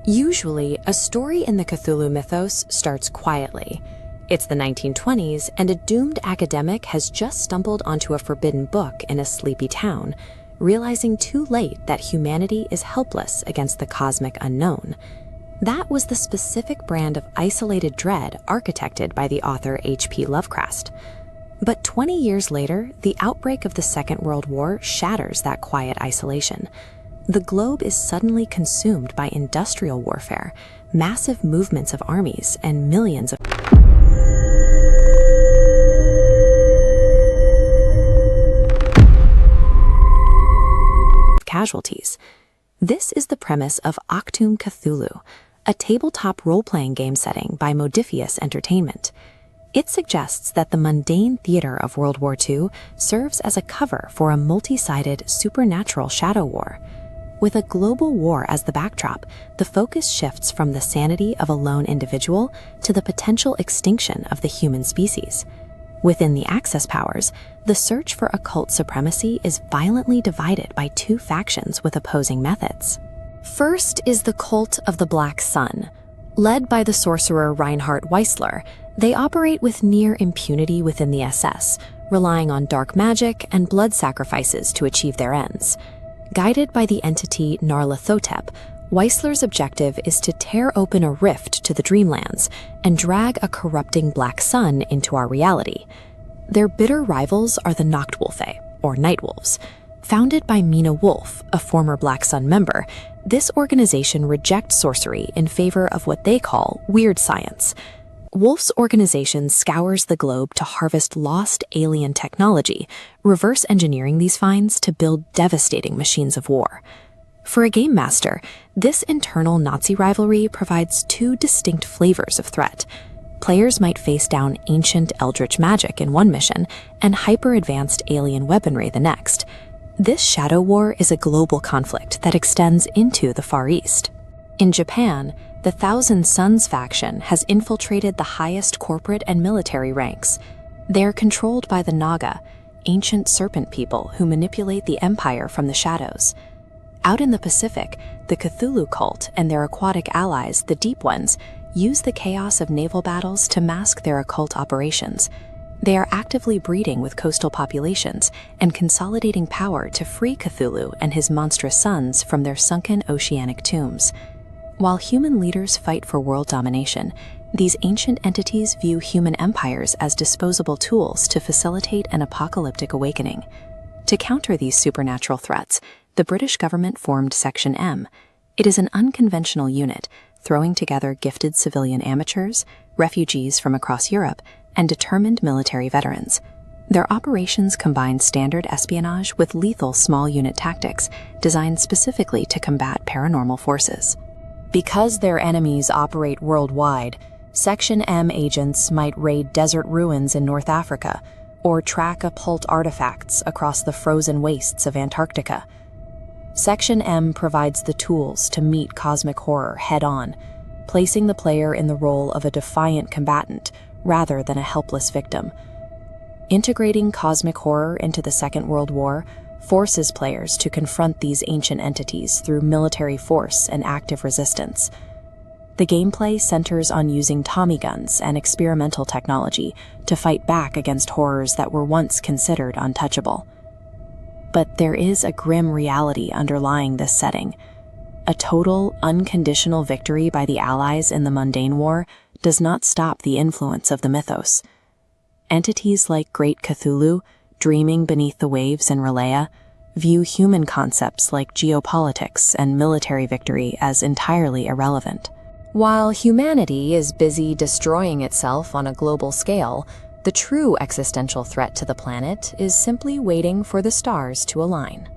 Usually, a story in the Cthulhu mythos starts quietly. It's the 1920s, and a doomed academic has just stumbled onto a forbidden book in a sleepy town, realizing too late that humanity is helpless against the cosmic unknown. That was the specific brand of isolated dread architected by the author H.P. Lovecraft. But 20 years later, the outbreak of the Second World War shatters that quiet isolation. The globe is suddenly consumed by industrial warfare, massive movements of armies, and millions of casualties. This is the premise of Achtung Cthulhu, a tabletop role-playing game setting by Modiphius Entertainment. It suggests that the mundane theater of World War II serves as a cover for a multi-sided supernatural shadow war. With a global war as the backdrop, the focus shifts from the sanity of a lone individual to the potential extinction of the human species. Within the Axis powers, the search for occult supremacy is violently divided by two factions with opposing methods. First is the cult of the Black Sun. Led by the sorcerer Reinhard Weissler, they operate with near impunity within the SS, relying on dark magic and blood sacrifices to achieve their ends. Guided by the entity Nyarlathotep, Weissler's objective is to tear open a rift to the Dreamlands and drag a corrupting Black Sun into our reality. Their bitter rivals are the Nachtwolfe, or Nightwolves. Founded by Mina Wolf, a former Black Sun member, this organization rejects sorcery in favor of what they call weird science. Wolf's organization scours the globe to harvest lost alien technology, reverse engineering these finds to build devastating machines of war. For a game master, this internal Nazi rivalry provides two distinct flavors of threat. Players might face down ancient eldritch magic in one mission and hyper-advanced alien weaponry the next. This shadow war is a global conflict that extends into the Far East. In Japan, the Thousand Suns faction has infiltrated the highest corporate and military ranks. They are controlled by the Naga, ancient serpent people who manipulate the empire from the shadows. Out in the Pacific, the Cthulhu cult and their aquatic allies, the Deep Ones, use the chaos of naval battles to mask their occult operations. They are actively breeding with coastal populations and consolidating power to free Cthulhu and his monstrous sons from their sunken oceanic tombs. While human leaders fight for world domination, these ancient entities view human empires as disposable tools to facilitate an apocalyptic awakening. To counter these supernatural threats, the British government formed Section M. It is an unconventional unit, throwing together gifted civilian amateurs, refugees from across Europe, and determined military veterans. Their operations combine standard espionage with lethal small unit tactics designed specifically to combat paranormal forces. Because their enemies operate worldwide, Section M agents might raid desert ruins in North Africa or track occult artifacts across the frozen wastes of Antarctica. Section M provides the tools to meet cosmic horror head-on, placing the player in the role of a defiant combatant rather than a helpless victim. Integrating cosmic horror into the Second World War forces players to confront these ancient entities through military force and active resistance. The gameplay centers on using Tommy guns and experimental technology to fight back against horrors that were once considered untouchable. But there is a grim reality underlying this setting. A total, unconditional victory by the Allies in the mundane war does not stop the influence of the mythos. Entities like Great Cthulhu, dreaming beneath the waves in Relaya, view human concepts like geopolitics and military victory as entirely irrelevant. While humanity is busy destroying itself on a global scale, the true existential threat to the planet is simply waiting for the stars to align.